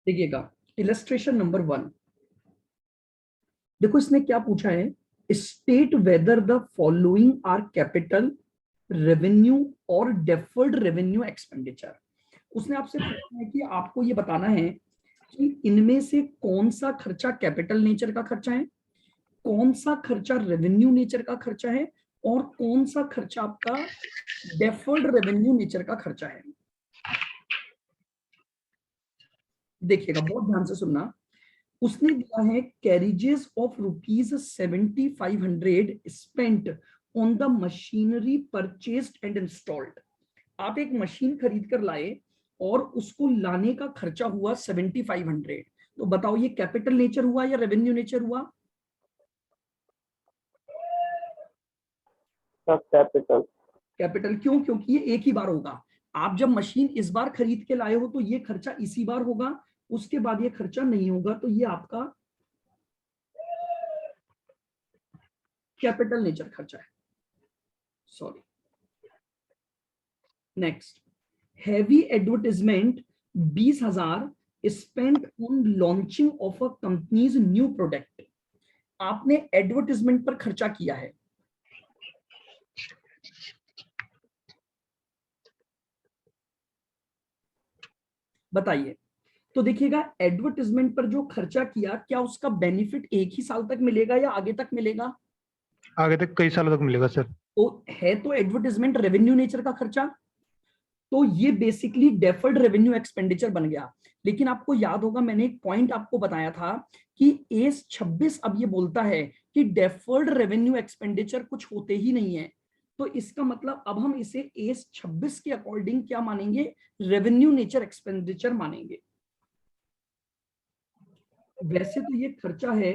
देखिएगा illustration number 1। देखो इसने क्या पूछा है, state whether the following are capital, revenue और डेफर्ड रेवेन्यू एक्सपेंडिचर। उसने आपसे पूछा है कि आपको ये बताना है कि इनमें से कौन सा खर्चा कैपिटल नेचर का खर्चा है, कौन सा खर्चा रेवेन्यू नेचर का खर्चा है, और कौन सा खर्चा आपका डेफर्ड रेवेन्यू नेचर का खर्चा है। देखिएगा बहुत ध्यान से सुनना। उसने दिया है carriages of ₹7500 spent on the machinery purchased and installed. आप एक मशीन खरीद कर लाए और उसको लाने का खर्चा हुआ 7500। तो बताओ ये कैपिटल नेचर हुआ या रेवेन्यू नेचर हुआ? कैपिटल। कैपिटल क्यों? क्योंकि ये एक ही बार होगा। आप जब मशीन इस बार खरीद के लाए हो तो ये खर्चा इसी बार होगा, उसके बाद ये खर्चा नहीं होगा, तो ये आपका कैपिटल नेचर खर्चा है। Sorry. Next, heavy advertisement 20,000 spent on launching of a companies new product. आपने एडवर्टाइजमेंट पर खर्चा किया है, बताइए। तो देखिएगा एडवर्टाइजमेंट पर जो खर्चा किया, क्या उसका बेनिफिट एक ही साल तक मिलेगा या आगे तक मिलेगा? आगे तक कई सालों तक मिलेगा सर। तो है तो एडवर्टाइजमेंट रेवेन्यू नेचर का खर्चा, तो ये बेसिकली डेफर्ड रेवेन्यू एक्सपेंडिचर बन गया। लेकिन आपको याद होगा मैंने एक पॉइंट आपको बताया था कि एस 26 अब ये बोलता है कि डेफर्ड रेवेन्यू एक्सपेंडिचर कुछ होते ही नहीं है। तो इसका मतलब अब हम इसे एस 26 के अकॉर्डिंग क्या मानेंगे? रेवेन्यू नेचर एक्सपेंडिचर मानेंगे। वैसे तो ये खर्चा है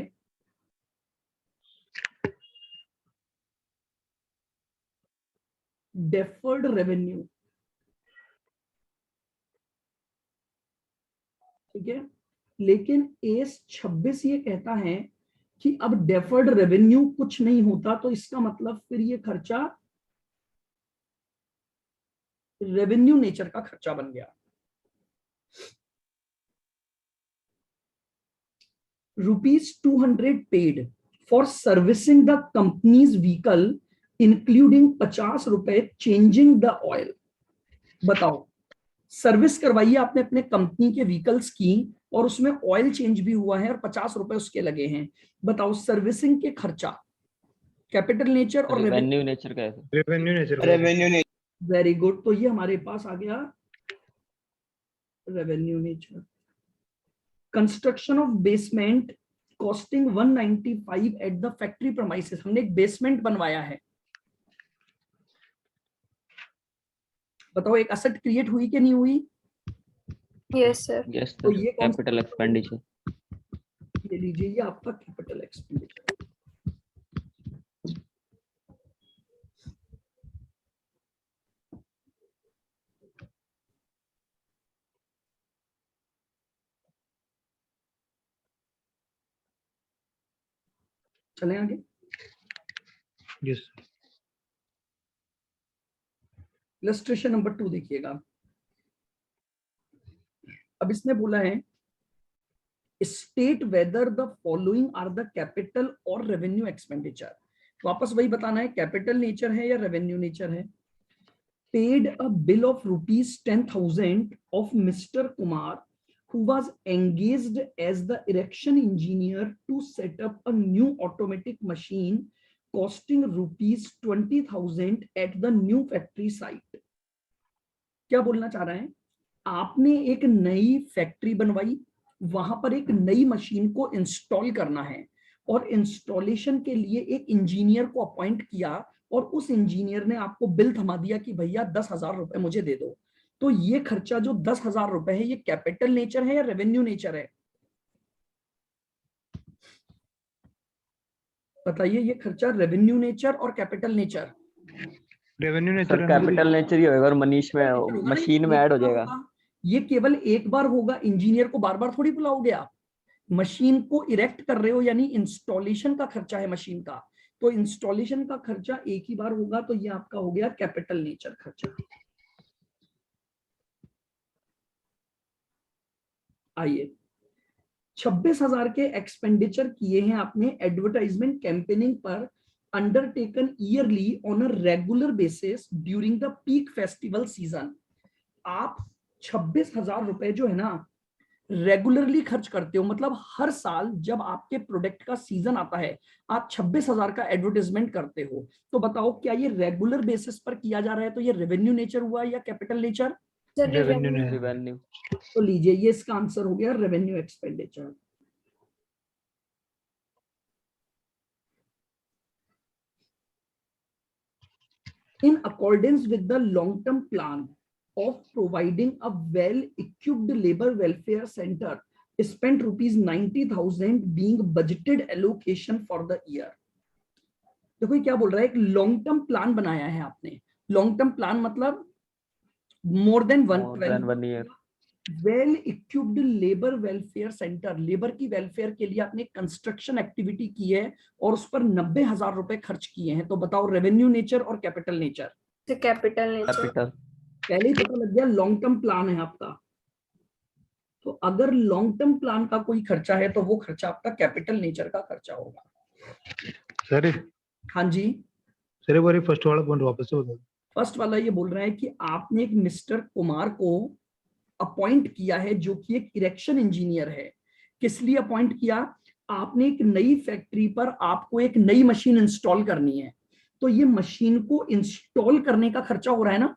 डेफर्ड रेवेन्यू, ठीक है। लेकिन एस 26 ये कहता है कि अब डेफर्ड रेवेन्यू कुछ नहीं होता, तो इसका मतलब फिर ये खर्चा रेवेन्यू नेचर का खर्चा बन गया। ₹200 paid for servicing the companies vehicle including ₹50 changing the oil. बताओ, सर्विस करवाई आपने अपने कंपनी के व्हीकल्स की और उसमें ऑयल चेंज भी हुआ है और ₹50 उसके लगे हैं। बताओ सर्विसिंग के खर्चा कैपिटल नेचर और रेवेन्यू नेचर का है sir. Revenue nature. Very good. तो ये हमारे पास आ गया revenue nature. Construction of basement costing 195 at the factory premises. हमने एक बेसमेंट बनवाया है, बताओ एक असेट क्रिएट हुई कि नहीं हुई? Yes sir. यस तो सर, ये कौन कैपिटल एक्सपेंडिचर। ये लीजिए, ये आपका कैपिटल एक्सपेंडिचर। चलें आगे। यस। इलस्ट्रेशन नंबर 2 देखिएगा। अब इसने बोला है state whether the following are the capital और रेवेन्यू एक्सपेंडिचर। वापस वही बताना है कैपिटल नेचर है या रेवेन्यू नेचर है। Paid a bill of ₹10,000 of Mr. Kumar who was engaged as the erection engineer to set up a new automatic machine costing ₹20,000 at the new factory site। क्या बोलना चाह रहा है? आपने एक नई फैक्ट्री बनवाई, वहां पर एक नई मशीन को इंस्टॉल करना है और इंस्टॉलेशन के लिए एक इंजीनियर को अपॉइंट किया और उस इंजीनियर ने आपको बिल थमा दिया कि भैया ₹10,000 मुझे दे दो। तो ये खर्चा जो ₹10,000 है, ये कैपिटल नेचर है या रेवेन्यू नेचर है? बताइए, ये खर्चा रेवेन्यू नेचर और capital nature? Revenue sir nature. Capital nature ही होगा और मनीष में मशीन में ऐड हो जाएगा। ये केवल एक बार होगा, इंजीनियर को बार बार थोड़ी बुलाओगे आप। मशीन को इरेक्ट कर रहे हो यानी इंस्टॉलेशन का खर्चा है मशीन का, तो इंस्टॉलेशन का खर्चा एक ही बार होगा, तो ये आपका हो गया कैपिटल नेचर खर्चा। आइए 26,000 के एक्सपेंडिचर किए हैं आपने एडवर्टाइजमेंट कैंपेनिंग पर, undertaken yearly on a regular basis during the peak festival season. आप 26,000 रुपए जो है ना रेगुलरली खर्च करते हो, मतलब हर साल जब आपके प्रोडक्ट का सीजन आता है आप 26,000 का एडवर्टाइजमेंट करते हो। तो बताओ क्या ये रेगुलर बेसिस पर किया जा रहा है, तो ये रेवेन्यू नेचर हुआ या capital nature? Sir revenue revenue. ने रेवेन्यू। तो लीजिए ये इसका आंसर हो गया revenue expenditure. In accordance with the long-term plan of providing a well-equipped labor welfare center, spent rupees 90,000 being budgeted allocation for the year। देखो ये क्या बोल रहा है, एक लॉन्ग टर्म प्लान बनाया है आपने। लॉन्ग टर्म प्लान मतलब more than one year. Well equipped labour welfare centre, labour की वेलफेयर के लिए आपने कंस्ट्रक्शन एक्टिविटी की है और उस पर 90,000 रुपए खर्च किए हैं। तो बताओ रेवेन्यू नेचर और capital nature? Capital nature. Capital. पहले ही पता लग गया लॉन्ग टर्म प्लान है आपका, तो अगर लॉन्ग टर्म प्लान का कोई खर्चा है तो वो खर्चा आपका कैपिटल नेचर का खर्चा होगा। सर हाँ जी, सर एक बार फर्स्ट वाला पॉइंट वापस से बता दो। फर्स्ट वाला ये बोल रहा है कि आपने एक मिस्टर कुमार को अपॉइंट किया है जो कि एक इरेक्शन इंजीनियर है। किस लिए अपॉइंट किया? आपने एक नई फैक्ट्री पर आपको एक नई मशीन इंस्टॉल करनी है, तो ये मशीन को इंस्टॉल करने का खर्चा हो रहा है ना।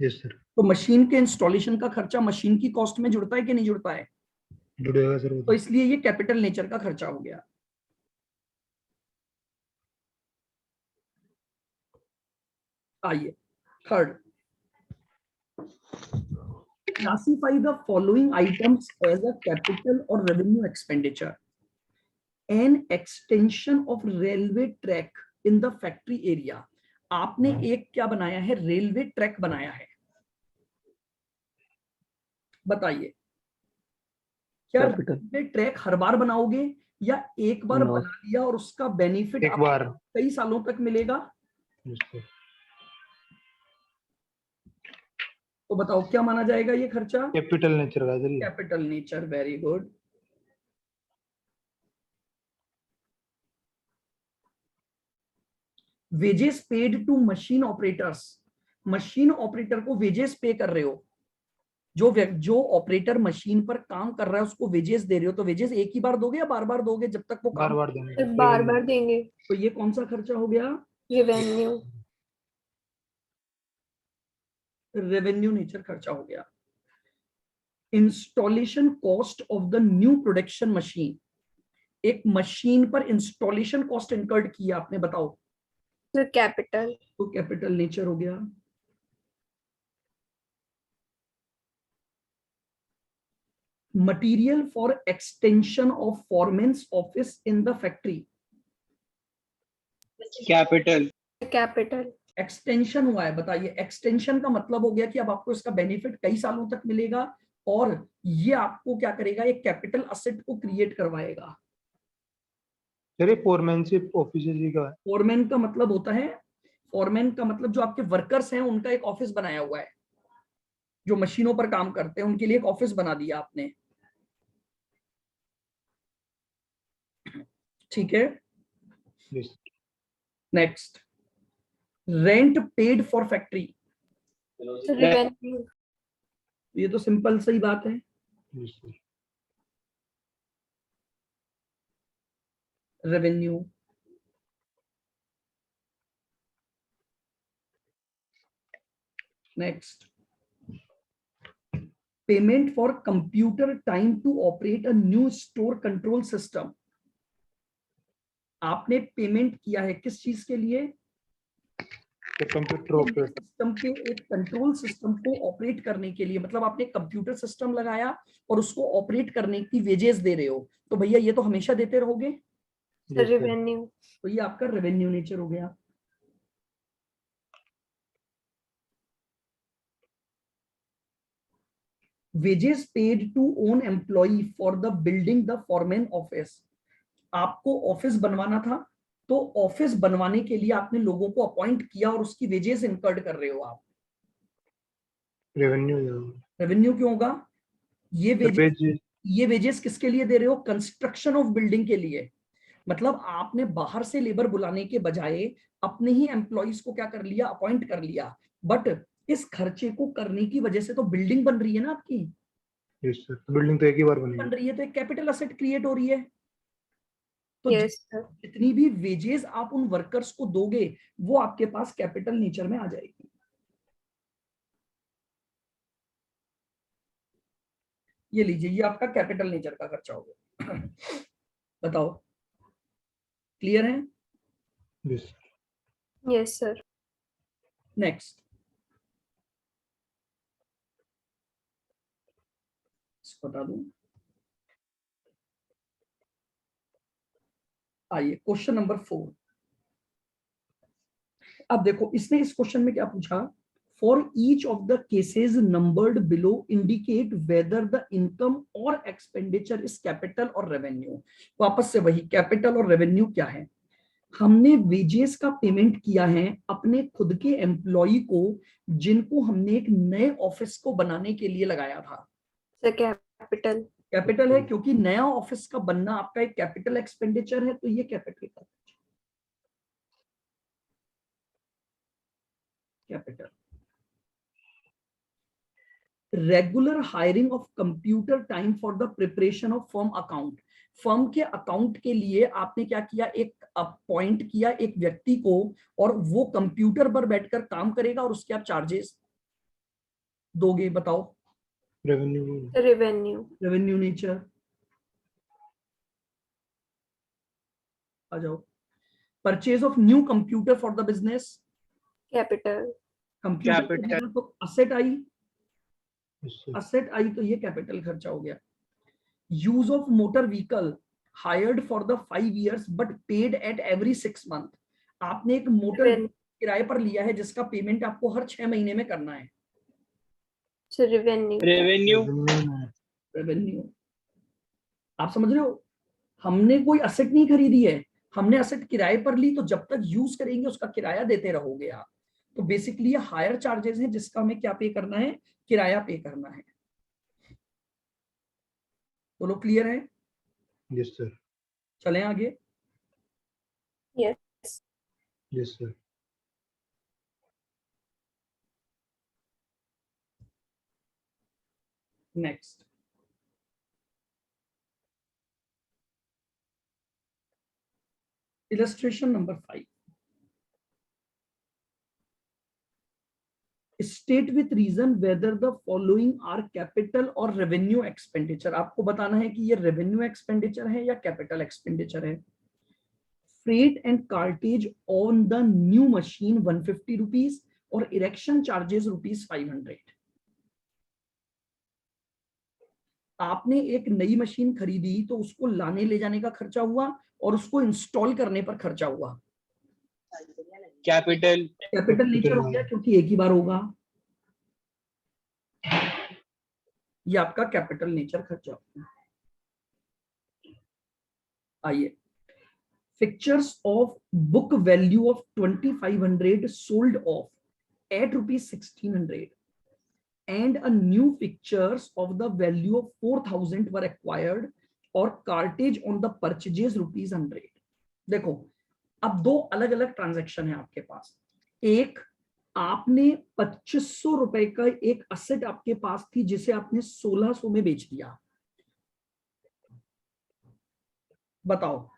Yes sir. तो मशीन के इंस्टॉलेशन का खर्चा मशीन की कॉस्ट में जुड़ता है कि नहीं जुड़ता है? जुड़ेगा सर। तो इसलिए ये कैपिटल नेचर का खर्चा हो गया। आइए third, classify the following items as a capital or revenue expenditure। an extension of railway track in the factory area। आपने एक क्या बनाया है, रेलवे ट्रैक बनाया है। बताइए क्या रेलवे ट्रैक हर बार बनाओगे या एक बार No. बना लिया और उसका बेनिफिट एक बार। कई सालों तक मिलेगा? तो बताओ क्या माना जाएगा ये खर्चा? कैपिटल नेचर का sir. Capital nature, very good. Wages paid to machine operators, machine operator को वेजेस पे कर रहे हो, जो ऑपरेटर मशीन पर काम कर रहा है उसको वेजेस दे रहे हो, तो वेजेस एक ही बार दोगे या बार बार दोगे जब तक वो काम? बार देंगे। बार बार देंगे। तो ये कौन सा खर्चा हो गया? रेवेन्यू। रेवेन्यू नेचर खर्चा हो गया। Installation cost of the new production machine, एक मशीन पर इंस्टॉलेशन कॉस्ट इनकर्ड किया आपने, बताओ? तो कैपिटल। तो कैपिटल नेचर हो गया। Material for extension of foreman's office in the factory, capital. Capital. Extension हुआ है। बताइए एक्सटेंशन का मतलब हो गया कि अब आपको इसका बेनिफिट कई सालों तक मिलेगा और ये आपको क्या करेगा, एक कैपिटल असेट को क्रिएट करवाएगा। सर फोरमैनशिप ऑफिस जी का है। फोरमैन का मतलब होता है, फोरमैन का मतलब जो आपके वर्कर्स हैं उनका एक ऑफिस बनाया हुआ है, जो मशीनों पर काम करते हैं उनके लिए एक ऑफिस बना दिया आपने। ठीक है, next, rent paid for factory, revenue. ये तो सिंपल सही बात है। Revenue. Next, payment for computer time to operate a new store control system, आपने पेमेंट किया है किस चीज के लिए? कंप्यूटर सिस्टम के एक कंट्रोल सिस्टम को ऑपरेट करने के लिए, मतलब आपने कंप्यूटर सिस्टम लगाया और उसको ऑपरेट करने की वेजेस दे रहे हो, तो भैया ये तो हमेशा देते रहोगे। रेवेन्यू। तो ये आपका रेवेन्यू नेचर हो गया। Wages paid to own employee for the building the foreman office, आपको ऑफिस बनवाना था तो ऑफिस बनवाने के लिए आपने लोगों को अपॉइंट किया और उसकी वेजेस इनकर्ड कर रहे हो आप। रेवेन्यू। रेवेन्यू क्यों होगा? ये वेजेस ये वेजेस किसके लिए दे रहे हो? कंस्ट्रक्शन ऑफ बिल्डिंग के लिए। मतलब आपने बाहर से लेबर बुलाने के बजाय अपने ही एम्प्लॉइज को क्या कर लिया? अपॉइंट कर लिया। बट इस खर्चे को करने की वजह से तो बिल्डिंग बन रही है ना आपकी, यस सर, बिल्डिंग तो एक ही बार बन बनेगी। रही है, तो एक कैपिटल असेट क्रिएट हो रही है। तो Yes, sir. जितनी भी वेजेस आप उन वर्कर्स को दोगे वो आपके पास कैपिटल नेचर में आ जाएगी। ये लीजिए, ये आपका कैपिटल नेचर का खर्चा हो गया। बताओ, क्लियर है? Yes sir. Yes, sir. Next, बता दूं, आइए क्वेश्चन नंबर 4। अब देखो इसने इस क्वेश्चन में क्या पूछा? For each of the cases numbered below indicate whether the income और एक्सपेंडिचर इज कैपिटल और रेवेन्यू। वापस से वही, कैपिटल और रेवेन्यू क्या है? हमने वेजेस का पेमेंट किया है अपने खुद के एम्प्लॉय को, जिनको हमने एक नए ऑफिस को बनाने के लिए लगाया था। The capital. कैपिटल है क्योंकि नया ऑफिस का बनना आपका एक कैपिटल एक्सपेंडिचर है, तो ये कैपिटल का capital. Regular hiring of computer time for the preparation of firm account. Firm के अकाउंट के लिए आपने क्या किया? एक अपॉइंट किया एक व्यक्ति को, और वो कंप्यूटर पर बैठकर काम करेगा और उसके आप चार्जेस दोगे। बताओ, revenue. The revenue. Revenue nature. आ जाओ, purchase of new computer for the business. Capital. Computer तो असेट आई, यस सर। असेट आई तो ये कैपिटल खर्चा हो गया। Use of motor vehicle hired for the 5 years but paid at every 6 month। आपने एक मोटर Reven- किराए पर लिया है जिसका पेमेंट आपको हर 6 महीने में करना है। So revenue. रेवेन्यू। रेवेन्यू। आप समझ रहे हो? हमने कोई असेट नहीं खरीदी है, हमने असेट किराए पर ली, तो जब तक यूज करेंगे उसका किराया देते रहोगे आप। तो बेसिकली ये हायर चार्जेस है जिसका हमें क्या पे करना है? किराया पे करना है। बोलो, क्लियर है? Yes sir. चलें आगे। Yes. Yes sir. Next, illustration number 5। State with reason whether the following are capital और रेवेन्यू एक्सपेंडिचर। आपको बताना है कि ये रेवेन्यू एक्सपेंडिचर है या कैपिटल एक्सपेंडिचर है। Freight and cartage on the new machine 150 rupees और इरेक्शन चार्जेस रुपीज 500। आपने एक नई मशीन खरीदी तो उसको लाने ले जाने का खर्चा हुआ और उसको इंस्टॉल करने पर खर्चा हुआ। कैपिटल। कैपिटल नेचर हो गया क्योंकि एक ही बार होगा। ये आपका कैपिटल नेचर खर्चा होगा। आइए, fixtures of book value of 2500 sold off at rupees 1600 and a new pictures of the value of 4000 were acquired और cartage on the purchases rupees 100। देखो, अब दो अलग अलग ट्रांजैक्शन है आपके पास। एक, आपने 2500 रुपए का एक असेट आपके पास थी जिसे आपने 1600 में बेच दिया। बताओ,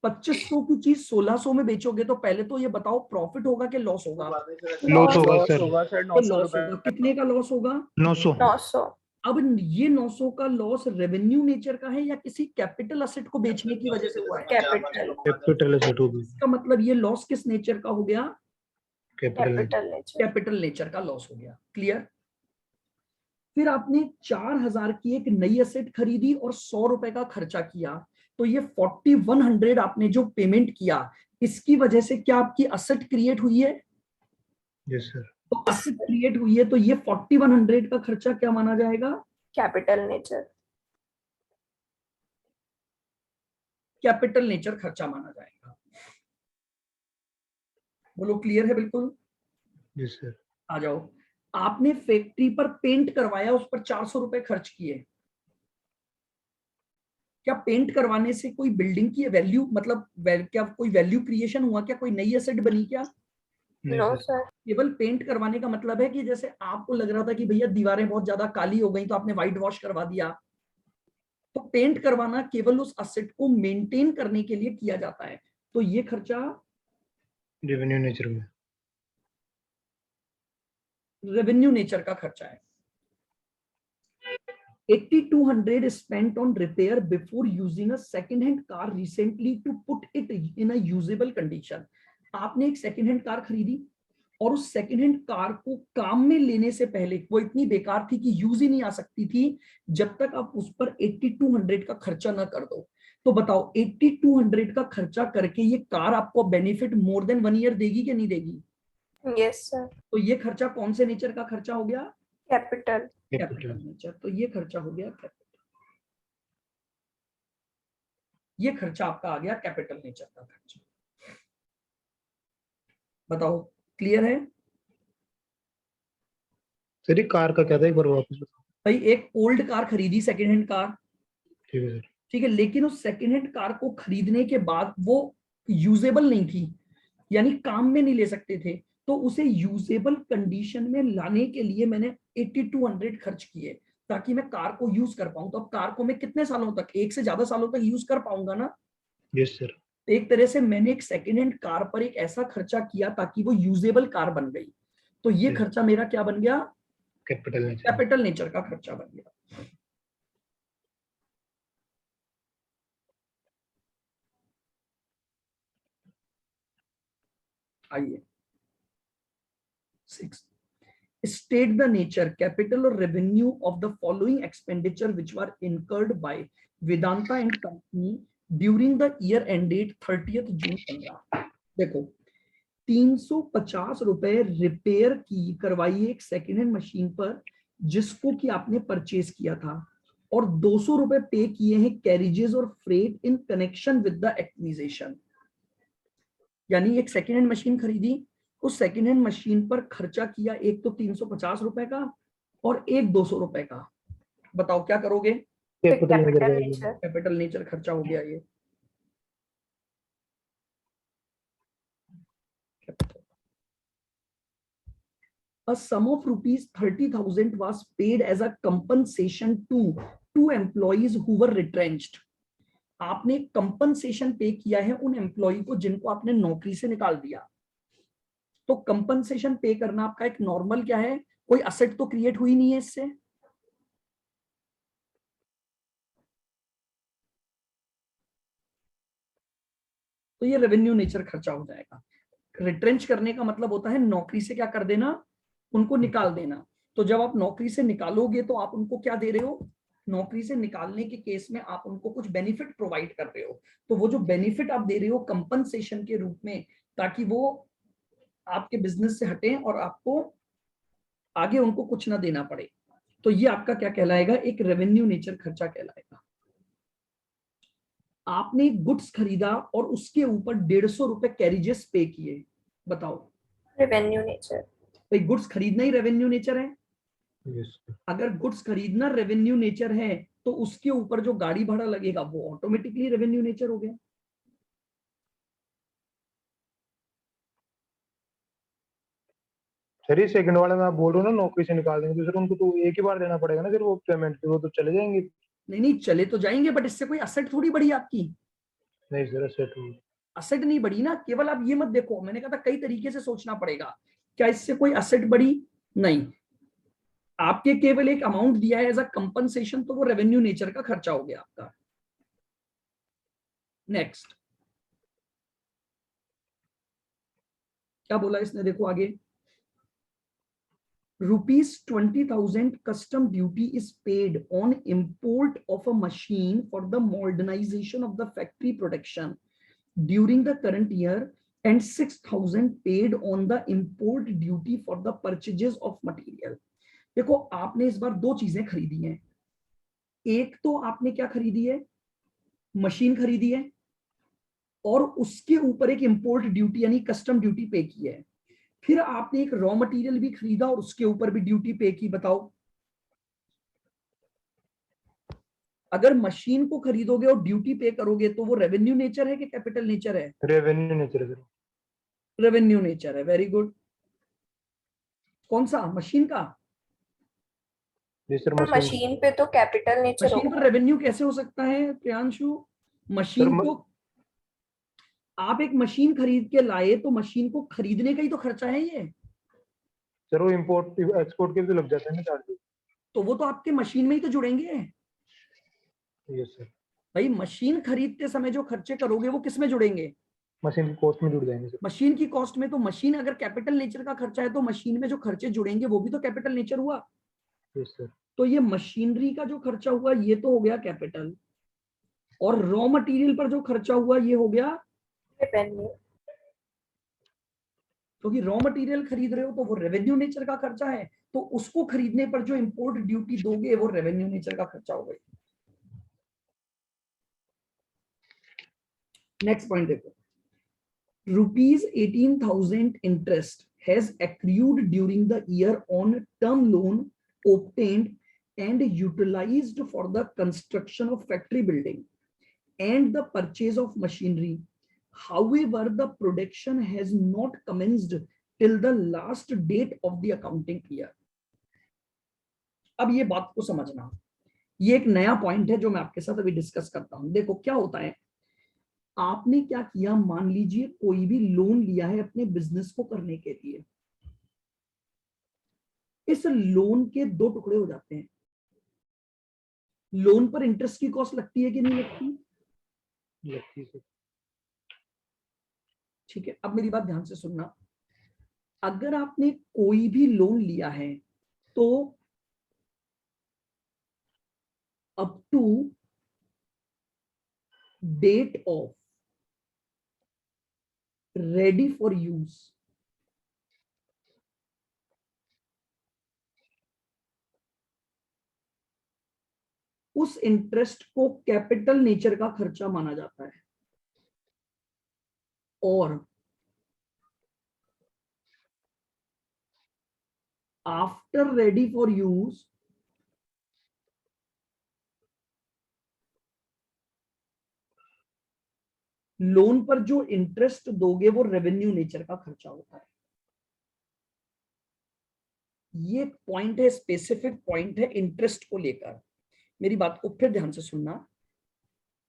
2500 की चीज 1600 में बेचोगे तो पहले तो ये बताओ प्रॉफिट होगा कि लॉस होगा? लॉस होगा सर। सर तो लॉस होगा। कितने का लॉस होगा? 900। 900. अब ये 900 का लॉस रेवेन्यू नेचर का है या किसी कैपिटल असेट को बेचने की वजह से हुआ है? Capital. कैपिटल एसेट होगी। इसका मतलब ये लॉस किस नेचर का हो गया? Capital. Capital nature. Capital nature का लॉस हो गया। क्लियर? फिर आपने 4000 की एक नई असेट खरीदी और 100 रुपए का खर्चा किया, तो ये 4100 आपने जो पेमेंट किया, इसकी वजह से क्या आपकी असेट क्रिएट हुई है? Yes sir. तो असेट क्रिएट हुई है तो ये 4100 का खर्चा क्या माना जाएगा? Capital nature. कैपिटल नेचर खर्चा माना जाएगा। बोलो, क्लियर है? बिल्कुल। Yes sir. आ जाओ, आपने फैक्ट्री पर पेंट करवाया, उस पर 400 रुपए खर्च किए। क्या पेंट करवाने से कोई बिल्डिंग की वैल्यू मतलब क्या कोई वैल्यू क्रिएशन हुआ, क्या कोई नई एसेट बनी क्या? No sir. केवल पेंट करवाने का मतलब है कि जैसे आपको लग रहा था कि भैया दीवारें बहुत ज्यादा काली हो गई तो आपने व्हाइट वॉश करवा दिया। तो पेंट करवाना केवल उस एसेट को मेंटेन करने के लिए किया जाता है, तो ये खर्चा रेवेन्यू नेचर में, रेवेन्यू नेचर का खर्चा है। 8200 spent on repair before using a second hand car recently to put it in a usable condition। आपने एक सेकंड हैंड कार खरीदी और उस सेकंड हैंड कार को काम में लेने से पहले वो इतनी बेकार थी कि यूज ही नहीं आ सकती थी जब तक आप उस पर 8200 का खर्चा ना कर दो। तो बताओ 8200 का खर्चा करके ये कार आपको बेनिफिट मोर देन 1 ईयर देगी कि नहीं देगी? Yes sir. तो ये खर्चा कौन से नेचर का खर्चा हो गया? कैपिटल। Capital nature. तो ये खर्चा हो गया कैपिटल, ये खर्चा आपका आ गया कैपिटल नेचर का खर्चा। बताओ क्लियर है? सर ये कार का क्या था, एक बार वापस बताओ। भाई एक ओल्ड कार खरीदी, सेकेंड हैंड कार, ठीक है सर। ठीक है, लेकिन उस सेकेंड हैंड कार को खरीदने के बाद वो यूजेबल नहीं थी, यानी काम में नहीं ले सकते थे, तो उसे यूजेबल कंडीशन में लाने के लिए मैंने 8200 खर्च किए ताकि मैं कार को यूज कर पाऊं। तो अब कार को मैं कितने सालों तक, 1 से ज्यादा सालों तक यूज कर पाऊंगा ना। Yes sir. एक तरह से मैंने एक सेकेंड हैंड कार पर एक ऐसा खर्चा किया ताकि वो यूजेबल कार बन गई। तो ये जी। खर्चा मेरा क्या बन गया? Capital nature. कैपिटल नेचर का खर्चा बन गया। आइए 6, state the nature, capital or revenue of the following expenditure which were incurred by Vedanta and company during the year ended 30th June 15। देखो 350 रुपए रिपेयर की करवाई एक सेकेंड हैंड मशीन पर जिसको कि आपने परचेज किया था, और 200 रुपए पे किए हैं कैरिजेस और freight in connection with the acquisition. यानी एक सेकेंड हैंड मशीन खरीदी, उस सेकेंड हैंड मशीन पर खर्चा किया, एक तो 350 रुपए का और एक 200 रुपए का। बताओ क्या करोगे? Capital capital nature. Capital nature खर्चा हो गया ये। A sum of rupees 30,000 was paid as a compensation to 2 employees who were retrenched। आपने कंपनसेशन पे किया है उन एम्प्लॉय को जिनको आपने नौकरी से निकाल दिया। तो कंपनसेशन पे करना आपका एक नॉर्मल क्या है, कोई असेट तो क्रिएट हुई नहीं है इससे। तो ये रेवेन्यू नेचर खर्चा हो जाएगा। रिट्रेंच करने का मतलब होता है नौकरी से क्या कर देना, उनको निकाल देना। तो जब आप नौकरी से निकालोगे तो आप उनको क्या दे रहे हो? नौकरी से निकालने के केस में आप उनको कुछ बेनिफिट प्रोवाइड कर रहे हो। तो वो जो बेनिफिट आप दे रहे हो कंपनसेशन के रूप में, ताकि वो आपके बिजनेस से हटें और आपको आगे उनको कुछ ना देना पड़े। तो ये आपका क्या कहलाएगा? एक रेवेन्यू नेचर खर्चा कहलाएगा। आपने गुड्स खरीदा और उसके ऊपर 150 रुपए कैरिजेस पे किए। बताओ, रेवेन्यू नेचर। भाई गुड्स खरीदना ही रेवेन्यू नेचर है। Yes sir. अगर गुड्स खरीदना रेवेन्यू नेचर है तो उसके ऊपर जो गाड़ी भाड़ा लगेगा वो ऑटोमेटिकली रेवेन्यू नेचर हो गया। सर ये सेकंड वाले में आप बोल रहे हो ना नौकरी से निकाल देंगे, तो सर उनको तो एक ही बार देना पड़ेगा ना सर वो पेमेंट, वो तो चले जाएंगे। नहीं नहीं, चले तो जाएंगे बट इससे कोई असेट थोड़ी बढ़ी आपकी। नहीं सर सेट हो। असेट नहीं बढ़ी ना। केवल आप ये मत देखो, मैंने कहा था कई तरीके से सोचना पड़ेगा। क्या इससे कोई असेट बढ़ी? नहीं, आपके केवल एक अमाउंट दिया है एज अ कंपनसेशन, तो वो रेवेन्यू नेचर का खर्चा हो गया आपका। नेक्स्ट क्या बोला इसने, देखो आगे। ₹20,000 custom duty is paid on import of a machine for the modernization of the factory production during the current year and 6,000 paid on the import duty for the purchases of material। देखो आपने इस बार दो चीजें खरीदी हैं। एक तो आपने क्या खरीदी है? मशीन खरीदी है और उसके ऊपर एक इंपोर्ट ड्यूटी यानी कस्टम ड्यूटी पे की है। फिर आपने एक रॉ मटेरियल भी खरीदा और उसके ऊपर भी ड्यूटी पे की। बताओ अगर मशीन को खरीदोगे और ड्यूटी पे करोगे तो वो रेवेन्यू नेचर है कि कैपिटल नेचर है? रेवेन्यू नेचर है सर। रेवेन्यू नेचर है, वेरी गुड। कौन सा, मशीन का? जी सर, तो मशीन मशीन पे तो कैपिटल नेचर मशीन पर होगा। रेवेन्यू कैसे हो सकता है प्रियांशु? सर मशीन को आप एक मशीन खरीद के लाए तो मशीन को खरीदने का ही तो खर्चा है ये, सर वो इम्पोर्ट एक्सपोर्ट के भी तो लग जाते हैं ना चार्जेस। तो वो तो आपके मशीन में ही तो जुड़ेंगे। यस सर, भाई मशीन खरीदते समय जो खर्चे करोगे वो किस में जुड़ेंगे? मशीन की कॉस्ट में जुड़ जाएंगे सर। मशीन की कॉस्ट में। तो मशीन अगर कैपिटल नेचर का खर्चा है तो मशीन में जो खर्चे जुड़ेंगे वो भी तो कैपिटल नेचर हुआ। Yes sir. तो ये मशीनरी का जो खर्चा हुआ ये तो हो गया कैपिटल, और रॉ मटेरियल पर जो खर्चा हुआ ये हो गया, रेवेन्यू। क्योंकि रॉ मटेरियल खरीद रहे हो तो वो रेवेन्यू नेचर का खर्चा है, तो उसको खरीदने पर जो इंपोर्ट ड्यूटी दोगे वो रेवेन्यू नेचर का खर्चा हो गया। नेक्स्ट पॉइंट देखो, ₹18,000 interest has accrued during the year on term loan obtained and utilized for the construction of factory building and the purchase of machinery. However, the production has not commenced till the last date of the accounting year. अब ये बात को समझना, ये एक नया point है जो मैं आपके साथ अभी डिस्कस करता हूं। देखो क्या होता है, आपने क्या किया, मान लीजिए कोई भी लोन लिया है अपने बिजनेस को करने के लिए। इस लोन के दो टुकड़े हो जाते हैं। लोन पर इंटरेस्ट की कॉस्ट लगती है कि नहीं लगती? लगती है सर। ठीक है, अब मेरी बात ध्यान से सुनना। अगर आपने कोई भी लोन लिया है तो up to date of ready for use उस इंटरेस्ट को कैपिटल नेचर का खर्चा माना जाता है, और after ready for use loan पर जो इंटरेस्ट दोगे वो रेवेन्यू नेचर का खर्चा होता है। ये पॉइंट है, स्पेसिफिक पॉइंट है इंटरेस्ट को लेकर। मेरी बात को फिर ध्यान से सुनना।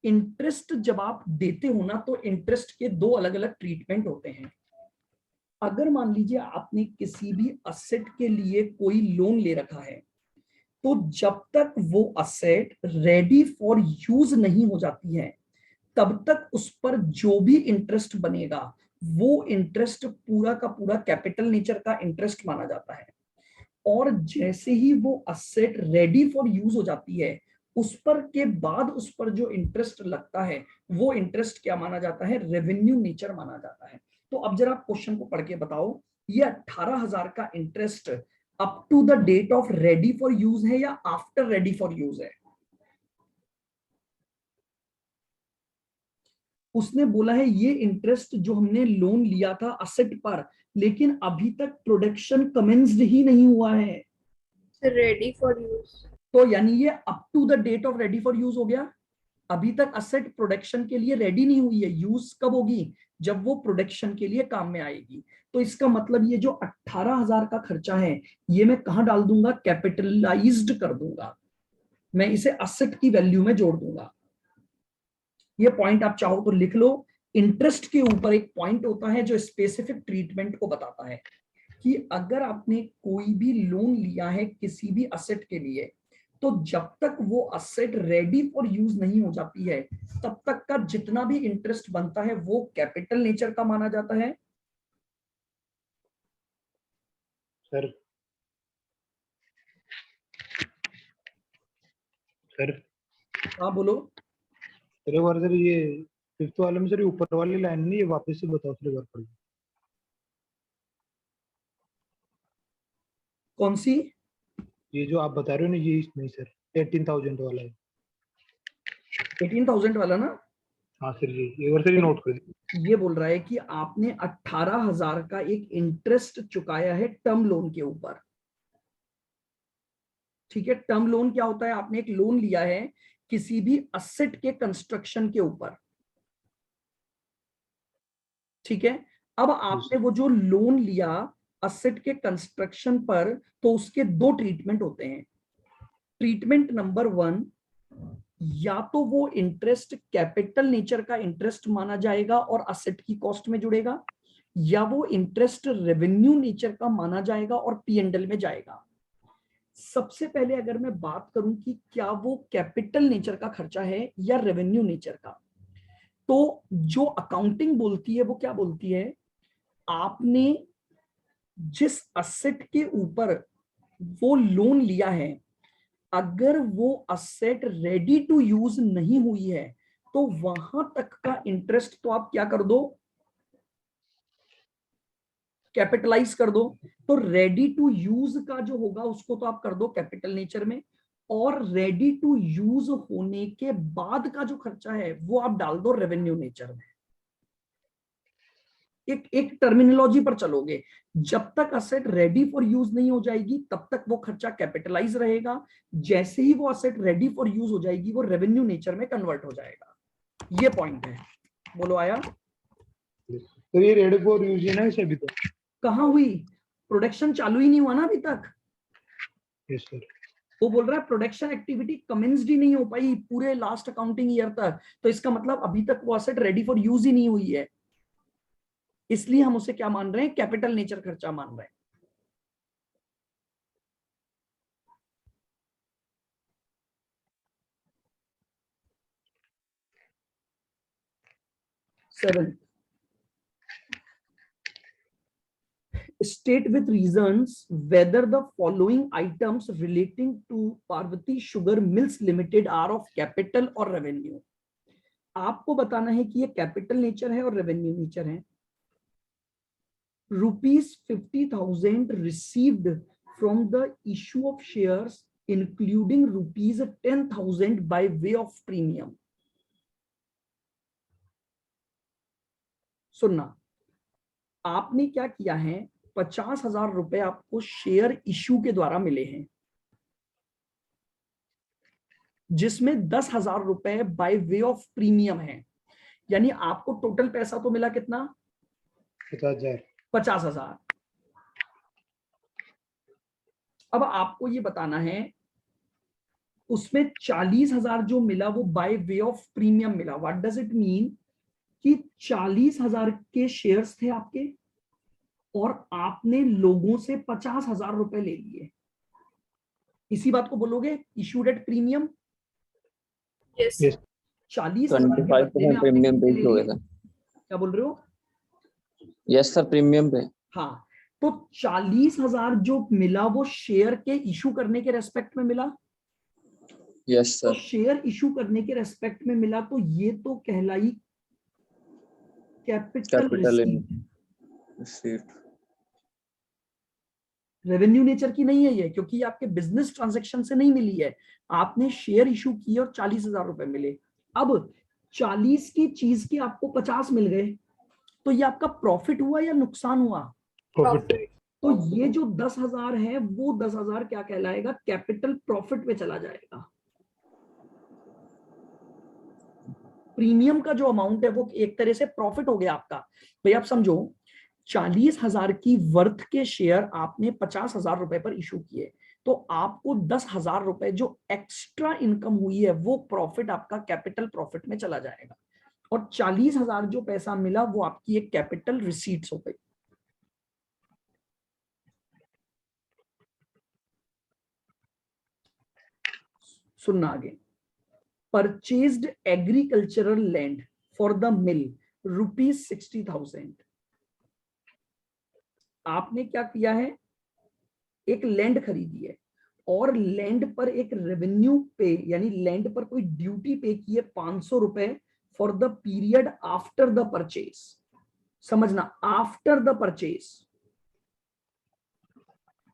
इंटरेस्ट जब आप देते हो ना तो इंटरेस्ट के दो अलग अलग ट्रीटमेंट होते हैं। अगर मान लीजिए आपने किसी भी असेट के लिए कोई लोन ले रखा है तो जब तक वो असेट रेडी फॉर यूज नहीं हो जाती है तब तक उस पर जो भी इंटरेस्ट बनेगा वो इंटरेस्ट पूरा का पूरा कैपिटल नेचर का इंटरेस्ट माना जाता है। और जैसे ही वो असेट रेडी फॉर यूज हो जाती है उस पर के बाद उस पर जो इंटरेस्ट लगता है वो इंटरेस्ट क्या माना जाता है? रेवेन्यू नेचर माना जाता है। तो अब जरा क्वेश्चन को पढ़ के बताओ, ये 18,000 का interest up to the date of ready for use है या आफ्टर रेडी फॉर यूज है? उसने बोला है ये इंटरेस्ट जो हमने लोन लिया था असेट पर, लेकिन अभी तक प्रोडक्शन कमेंस्ड ही नहीं हुआ है, रेडी फॉर यूज। तो यानी ये up to the date of ready for use हो गया। अभी तक असेट प्रोडक्शन के लिए रेडी नहीं हुई है, यूज कब होगी? जब वो प्रोडक्शन के लिए काम में आएगी। तो इसका मतलब ये जो 18,000 का खर्चा है ये मैं कहां डाल दूंगा? कैपिटलाइज्ड कर दूंगा, मैं इसे असेट की वैल्यू में जोड़ दूंगा। ये पॉइंट आप चाहो तो लिख लो। इंटरेस्ट के ऊपर एक पॉइंट होता है जो स्पेसिफिक ट्रीटमेंट को बताता है कि अगर आपने कोई भी लोन लिया है किसी भी असेट के लिए तो जब तक वो असेट रेडी फॉर यूज नहीं हो जाती है तब तक का जितना भी इंटरेस्ट बनता है वो कैपिटल नेचर का माना जाता है। सर सर हाँ बोलो। सर एक बार सर ये फिफ्थ वाले में सर ये ऊपर वाली लाइन नहीं, ये वापस से बताओ सर एक बार पढ़ के। कौन सी? ये जो आप बता रहे हो ना ये नहीं सर, 18,000 वाला है। 18,000 वाला ना? हाँ सर ये एक बार सर ये नोट कर दीजिए। ये बोल रहा है कि आपने 18,000 का एक इंटरेस्ट चुकाया है टर्म लोन के ऊपर। ठीक है, टर्म लोन क्या होता है? आपने एक लोन लिया है किसी भी असेट के कंस्ट्रक्शन के ऊपर, ठीक है। अब आपने वो जो लोन लिया असेट के कंस्ट्रक्शन पर, तो उसके दो ट्रीटमेंट होते हैं। ट्रीटमेंट नंबर 1, या तो वो इंटरेस्ट कैपिटल नेचर का इंटरेस्ट माना जाएगा और असेट की कॉस्ट में जुड़ेगा, या वो इंटरेस्ट रेवेन्यू नेचर का माना जाएगा और P&L में जाएगा। सबसे पहले अगर मैं बात करूं कि क्या वो कैपिटल नेचर का खर्चा है या रेवेन्यू नेचर का, तो जो अकाउंटिंग बोलती है वो क्या बोलती है, आपने जिस असेट के ऊपर वो लोन लिया है, अगर वो असेट रेडी टू यूज नहीं हुई है तो वहां तक का इंटरेस्ट तो आप क्या कर दो, कैपिटलाइज कर दो। तो रेडी टू यूज का जो होगा उसको तो आप कर दो कैपिटल नेचर में, और रेडी टू यूज होने के बाद का जो खर्चा है वो आप डाल दो रेवेन्यू नेचर में। एक टर्मिनोलॉजी पर चलोगे, जब तक असेट रेडी फॉर यूज नहीं हो जाएगी तब तक वो खर्चा कैपिटलाइज रहेगा। जैसे ही वो असेट रेडी फॉर यूज हो जाएगी वो रेवेन्यू नेचर में कन्वर्ट हो जाएगा। ये पॉइंट है, बोलो आया। तो ये रेडी फॉर यूज है ना इसे अभी तो? कहाँ हुई, प्रोडक्शन चालू ही नहीं हुआ ना अभी तक। Yes sir. वो बोल रहा है प्रोडक्शन एक्टिविटी कमेंस्ड ही नहीं हो पाई पूरे लास्ट अकाउंटिंग ईयर तक, तो इसका मतलब अभी तक वो असेट रेडी फॉर यूज ही नहीं हुई है, इसलिए हम उसे क्या मान रहे हैं, कैपिटल नेचर खर्चा मान रहे हैं। Seven, state with reasons whether the following items relating to Parvati Sugar Mills Limited are of capital or revenue। आपको बताना है कि ये कैपिटल नेचर है और रेवेन्यू नेचर है। ₹50,000 received from the issue of shares including ₹10,000 by way of premium। सुनना, आपने क्या किया है, 50,000 रुपए आपको शेयर इश्यू के द्वारा मिले हैं, जिसमें 10,000 रुपए बाय वे ऑफ प्रीमियम है। यानी आपको टोटल पैसा तो मिला कितना, 50,000। अब आपको ये बताना है उसमें 40,000 जो मिला वो बाय वे ऑफ प्रीमियम मिला। व्हाट डज इट मीन कि 40,000 के शेयर्स थे आपके और आपने लोगों से 50,000 रुपए ले लिए। इसी बात को बोलोगे इशूड एट प्रीमियम। Yes. 40,000 के 25% बदले में आपने प्रीमियम पे कितने हो ले गया लिए? था। क्या बोल रहे हो? यस सर, प्रीमियम पे। हाँ, तो 40,000 जो मिला वो शेयर के इशू करने के रेस्पेक्ट में मिला। यस तो सर। शेयर इशू करने के रेस्पेक्ट में मिला, तो ये तो कहलाई कैपिटल रिसीट। रेवेन्यू नेचर की नहीं है ये, क्योंकि ये आपके बिजनेस ट्रांजैक्शन से नहीं मिली है। आपने शेयर इशू किए और 40,000 रुपए मिले। अब 40 की चीज के आपको 50 मिल गए, तो ये आपका प्रॉफिट हुआ या नुकसान हुआ? प्रॉफिट। तो ये जो 10,000 है वो 10,000 क्या कहलाएगा, कैपिटल प्रॉफिट में चला जाएगा। प्रीमियम का जो अमाउंट है वो एक तरह से प्रॉफिट हो गया आपका। भाई आप समझो, 40,000 की वर्थ के शेयर आपने 50,000 रुपए पर इशू किए, तो आपको 10,000 रुपए जो एक्स्ट्रा इनकम हुई है वो प्रॉफिट आपका कैपिटल प्रॉफिट में चला जाएगा, और 40,000 जो पैसा मिला वो आपकी एक कैपिटल रिसीट्स हो गई। सुनना आगे, purchased agricultural land for the mill ₹60,000। आपने क्या किया है, एक लैंड खरीदी है और लैंड पर एक रेवेन्यू पे यानी लैंड पर कोई ड्यूटी पे की है 500 रुपए for the period after the purchase. समझना, आफ्टर द परचेज।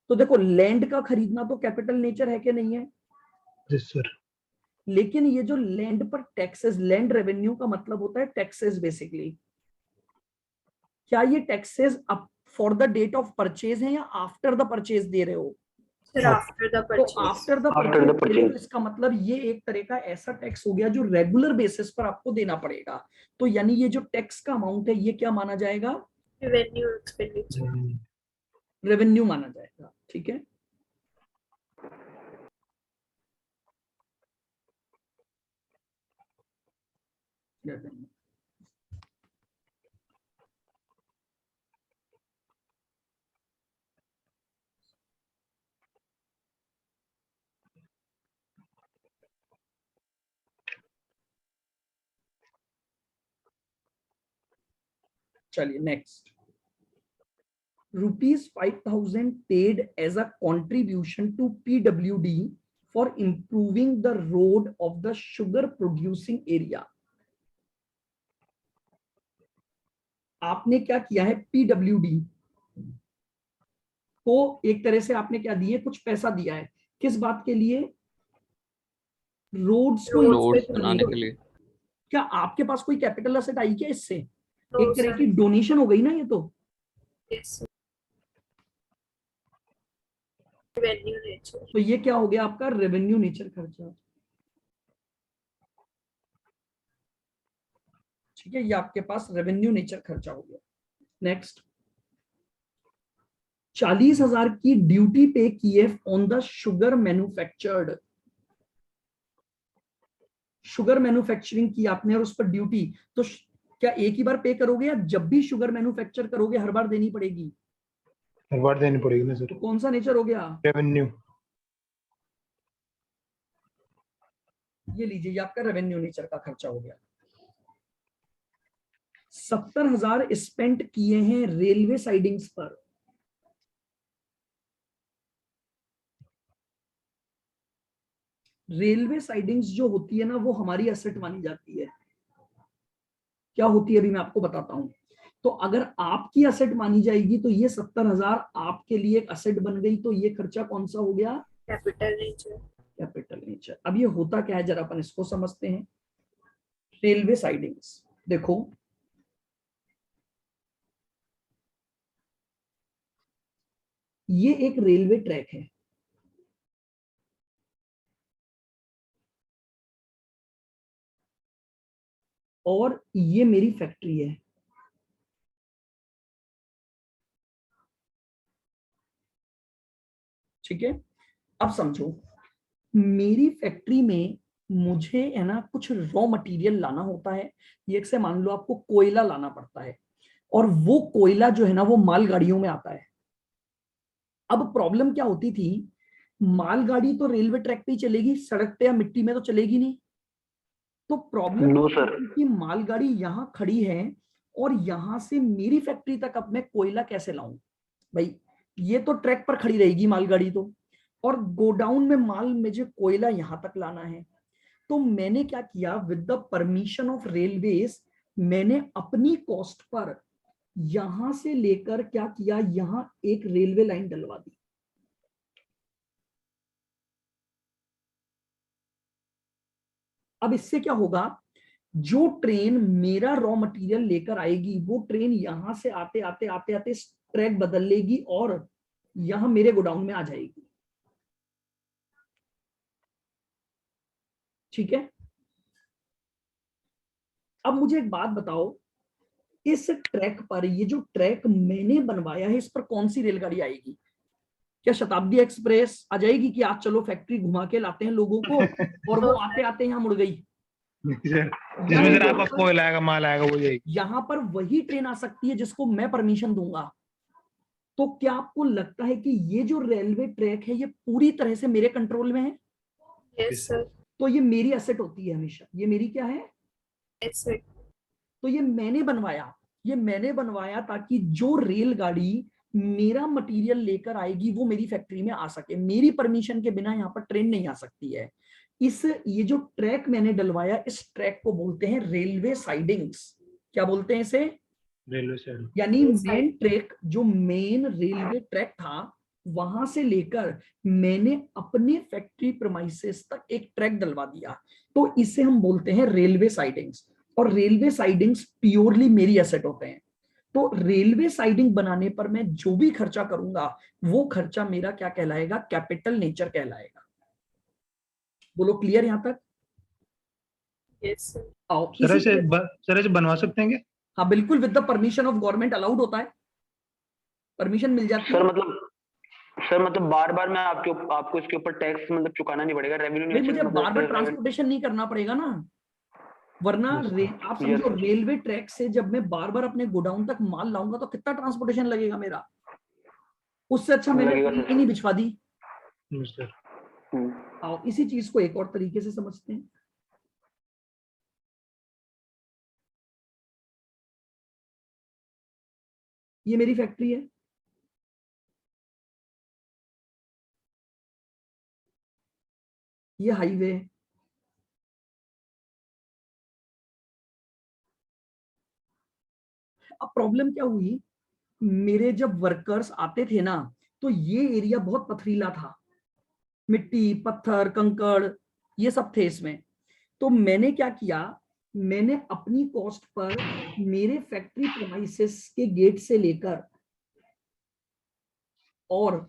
तो देखो, लैंड का खरीदना तो कैपिटल नेचर है कि नहीं है? Yes sir. लेकिन ये जो लैंड पर टैक्सेस, लैंड रेवेन्यू का मतलब होता है टैक्सेस बेसिकली। क्या ये टैक्सेस अब for the date of purchase है या आफ्टर द परचेज दे रहे हो? Sir, after the तो purchase. After the After the purchase purchase. इसका मतलब ये एक तरह का ऐसा टैक्स हो गया जो रेगुलर बेसिस पर आपको देना पड़ेगा। तो यानी ये जो टैक्स का अमाउंट है ये क्या माना जाएगा? Revenue expenditure. रेवेन्यू माना जाएगा। ठीक है, रेवेन्यू। चलिए next, ₹5,000 paid as a contribution to PWD for improving the road of the sugar producing area। आपने क्या किया है, PWD को एक तरह से आपने क्या दिए, कुछ पैसा दिया है, किस बात के लिए? रोड्स को Roads improve बनाने के लिए। लिए। क्या आपके पास कोई कैपिटल एसेट आई क्या इससे? No, एक तरह sir. की डोनेशन हो गई ना ये तो। Yes, sir. Revenue nature. तो ये क्या हो गया आपका? रेवेन्यू नेचर खर्चा। ठीक है, ये आपके पास रेवेन्यू नेचर खर्चा हो गया। नेक्स्ट, 40,000 की ड्यूटी पे की है on the sugar manufactured. Sugar manufacturing की आपने और उस पर ड्यूटी, तो क्या एक ही बार पे करोगे या जब भी शुगर मैन्युफैक्चर करोगे हर बार देनी पड़ेगी? हर बार देनी पड़ेगी ना तो सर। कौन सा नेचर हो गया? रेवेन्यू। ये लीजिए, ये आपका रेवेन्यू नेचर का खर्चा हो गया। 70,000 स्पेंड किए हैं रेलवे साइडिंग्स पर। रेलवे साइडिंग्स जो होती है ना वो हमारी एसेट मानी जाती है। क्या होती है अभी मैं आपको बताता हूं। तो अगर आपकी एसेट मानी जाएगी तो ये 70,000 आपके लिए एक एसेट बन गई, तो ये खर्चा कौन सा हो गया? Capital nature. Capital nature. अब ये होता क्या है जरा अपन इसको समझते हैं। रेलवे साइडिंग्स देखो, ये एक रेलवे ट्रैक है, और ये मेरी फैक्ट्री है। ठीक है, अब समझो, मेरी फैक्ट्री में मुझे है ना कुछ रॉ मटेरियल लाना होता है। एक से मान लो आपको कोयला लाना पड़ता है, और वो कोयला जो है ना वो मालगाड़ियों में आता है। अब प्रॉब्लम क्या होती थी, मालगाड़ी तो रेलवे ट्रैक पे ही चलेगी, सड़क पे या मिट्टी में तो चलेगी नहीं। तो प्रॉब्लम नो सर। कि मालगाड़ी यहाँ खड़ी है और यहां से मेरी फैक्ट्री तक अब मैं कोयला कैसे लाऊं? भाई ये तो ट्रैक पर खड़ी रहेगी मालगाड़ी तो, और गोडाउन में माल मुझे कोयला यहां तक लाना है। तो मैंने क्या किया, with the permission of railways, मैंने अपनी कॉस्ट पर यहां से लेकर क्या किया, यहां एक रेलवे लाइन डलवा दी। अब इससे क्या होगा, जो ट्रेन मेरा रॉ मटेरियल लेकर आएगी वो ट्रेन यहां से आते आते आते आते ट्रैक बदल लेगी और यहां मेरे गोडाउन में आ जाएगी। ठीक है, अब मुझे एक बात बताओ, इस ट्रैक पर, ये जो ट्रैक मैंने बनवाया है, इस पर कौन सी रेलगाड़ी आएगी? क्या शताब्दी एक्सप्रेस आ जाएगी कि आज चलो फैक्ट्री घुमा के लाते हैं लोगों को, और वो आते आते यहाँ मुड़ गई? जिसमें सर आपका कोयला आएगा, माल आएगा, वो जाएगी। यहाँ पर वही ट्रेन आ सकती है जिसको मैं परमिशन दूंगा। तो क्या आपको लगता है कि ये जो रेलवे ट्रैक है ये पूरी तरह से मेरे कंट्रोल में है? Yes, sir. तो ये मेरी एसेट होती है हमेशा। ये मेरी क्या है? Asset. तो ये मैंने बनवाया, ये मैंने बनवाया ताकि जो रेलगाड़ी मेरा मटेरियल लेकर आएगी वो मेरी फैक्ट्री में आ सके। मेरी परमिशन के बिना यहाँ पर ट्रेन नहीं आ सकती है। ये जो ट्रैक मैंने डलवाया, इस ट्रैक को बोलते हैं रेलवे साइडिंग्स। क्या बोलते हैं इसे? Railway side. यानी मेन ट्रैक, जो मेन रेलवे ट्रैक था, वहां से लेकर मैंने अपने फैक्ट्री प्रीमाइसेस तक एक ट्रैक डलवा दिया। तो इसे हम बोलते हैं रेलवे साइडिंग्स। और रेलवे साइडिंग्स प्योरली मेरी एसेट होते हैं। तो रेलवे साइडिंग बनाने पर मैं जो भी खर्चा करूंगा वो खर्चा मेरा क्या कहलाएगा, कैपिटल नेचर कहलाएगा। बोलो क्लियर यहां तक? Yes, sir. आओ सर इसी ऐसे बनवा सकते हैं क्या? हाँ बिल्कुल, with the permission of government allowed होता है, परमिशन मिल जाती है। सर मतलब बार बार मैं आपको इसके ऊपर टैक्स मतलब चुकाना नहीं पड़ेगा, रेवेन्यू भाई मुझे नेचर बार बार मतलब ट्रांसपोर्टेशन नहीं करना पड़ेगा ना, वरना आप Yes, समझो sir. रेलवे ट्रैक से जब मैं बार बार अपने गोडाउन तक माल लाऊंगा तो कितना ट्रांसपोर्टेशन लगेगा मेरा। उससे अच्छा मैंने लगेगा ट्रेन सर। ही नहीं बिछवा दी। सर आओ इसी चीज को एक और तरीके से समझते हैं। ये मेरी फैक्ट्री है, ये हाईवे है, अब प्रॉब्लम क्या हुई, मेरे जब वर्कर्स आते थे ना तो ये एरिया बहुत पथरीला था, मिट्टी पत्थर कंकड़ ये सब थे इसमें। तो मैंने क्या किया, मैंने अपनी कॉस्ट पर मेरे फैक्ट्री प्रेमाइसेस के गेट से लेकर और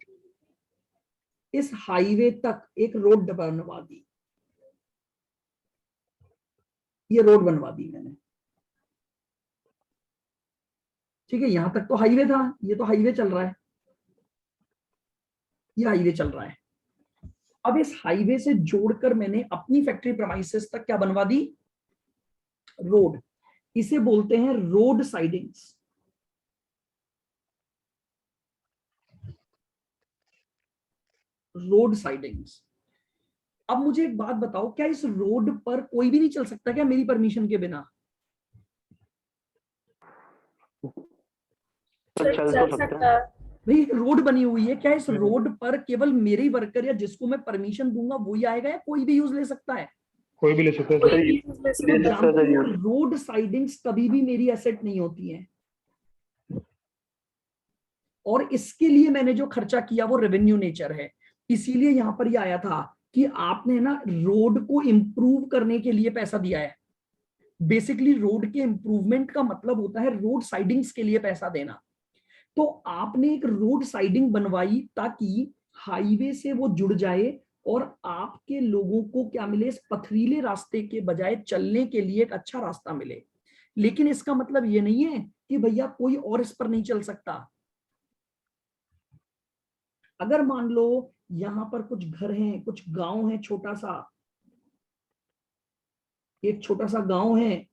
इस हाईवे तक एक रोड बनवा दी, ये रोड बनवा दी मैंने। ठीक है, यहां तक तो हाईवे था, ये तो हाईवे चल रहा है, ये हाईवे चल रहा है। अब इस हाईवे से जोड़कर मैंने अपनी फैक्ट्री प्रेमाइसेस तक क्या बनवा दी, रोड। इसे बोलते हैं रोड साइडिंग्स। Road sidings. अब मुझे एक बात बताओ, क्या इस रोड पर कोई भी नहीं चल सकता क्या मेरी परमिशन के बिना? सर चल सकता है। भाई रोड बनी हुई है, क्या इस रोड पर केवल मेरे ही वर्कर या जिसको मैं परमिशन दूंगा वही आएगा या कोई भी यूज ले सकता है? कोई भी ले सकता है कोई सर। भी use ले तो सकता है। जानते हो रोड साइडिंग्स कभी भी मेरी एसेट नहीं होती है, और इसके लिए मैंने जो खर्चा किया वो रेवेन्यू नेचर है। इसीलिए यहां पर ये आया था कि आपने ना रोड को इंप्रूव करने के लिए पैसा दिया है। बेसिकली रोड के इंप्रूवमेंट का मतलब होता है रोड साइडिंग्स के लिए पैसा देना। तो आपने एक रोड साइडिंग बनवाई ताकि हाईवे से वो जुड़ जाए और आपके लोगों को क्या मिले, इस पथरीले रास्ते के बजाय चलने के लिए एक अच्छा रास्ता मिले। लेकिन इसका मतलब ये नहीं है कि भैया कोई और इस पर नहीं चल सकता। अगर मान लो यहां पर कुछ घर हैं, कुछ गांव है, छोटा सा एक छोटा सा गांव है,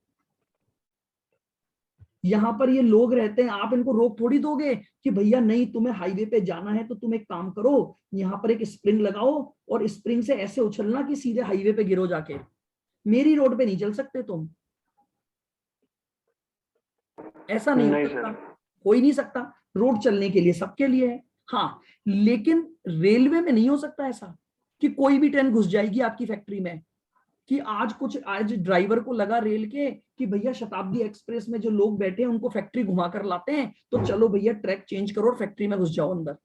यहां पर ये लोग रहते हैं, आप इनको रोक थोड़ी दोगे कि भैया नहीं तुम्हें हाईवे पे जाना है तो तुम एक काम करो, यहां पर एक स्प्रिंग लगाओ और स्प्रिंग से ऐसे उछलना कि सीधे हाईवे पे गिरो जाके। मेरी रोड पे नहीं चल सकते तुम, ऐसा नहीं हो सकता, हो ही नहीं सकता। रोड चलने के लिए सबके लिए है, हाँ, लेकिन रेलवे में नहीं हो सकता ऐसा कि कोई भी ट्रेन घुस जाएगी आपकी फैक्ट्री में, कि आज ड्राइवर को लगा रेल के कि भैया शताब्दी एक्सप्रेस में जो लोग बैठे हैं उनको फैक्ट्री घुमा कर लाते हैं, तो चलो भैया ट्रैक चेंज करो और फैक्ट्री में घुस जाओ अंदर।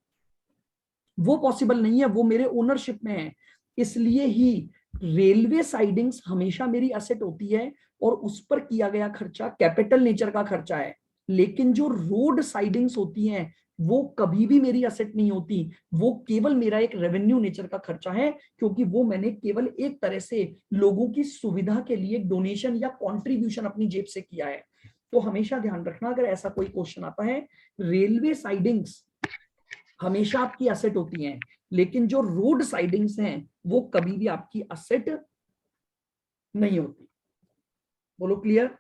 वो पॉसिबल नहीं है, वो मेरे ओनरशिप में है। इसलिए ही रेलवे साइडिंग्स हमेशा मेरी एसेट होती है और उस पर किया गया खर्चा कैपिटल नेचर का खर्चा है। लेकिन जो रोड साइडिंग्स होती हैं वो कभी भी मेरी एसेट नहीं होती, वो केवल मेरा एक रेवेन्यू नेचर का खर्चा है, क्योंकि वो मैंने केवल एक तरह से लोगों की सुविधा के लिए डोनेशन या कंट्रीब्यूशन अपनी जेब से किया है। तो हमेशा ध्यान रखना, अगर ऐसा कोई क्वेश्चन आता है, रेलवे साइडिंग्स हमेशा आपकी एसेट होती हैं, लेकिन जो रोड साइडिंग्स हैं वो कभी भी आपकी एसेट नहीं होती। बोलो क्लियर?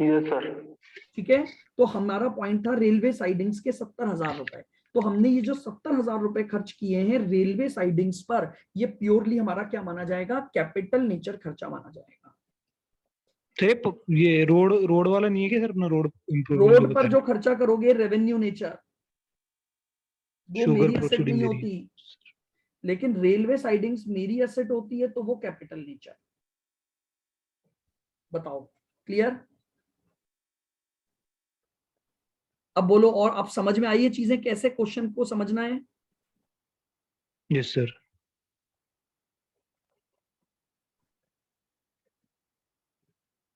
Yes sir. ठीक है, तो हमारा पॉइंट था रेलवे साइडिंग्स के 70,000 रुपए। तो हमने ये जो 70,000 रुपए खर्च किए हैं रेलवे साइडिंग्स पर, ये प्योरली हमारा क्या माना जाएगा, कैपिटल नेचर खर्चा माना जाएगा। ये रोड वाला नहीं है क्या सर, अपना रोड रोड पर जो खर्चा करोगे रेवेन्यू नेचर, वो मेरी एसेट प्रोसीडिंग नहीं होती, लेकिन रेलवे साइडिंग्स मेरी एसेट होती है तो वो कैपिटल नेचर। बताओ क्लियर? अब बोलो, और अब समझ में आई ये चीजें कैसे क्वेश्चन को समझना है? Yes sir.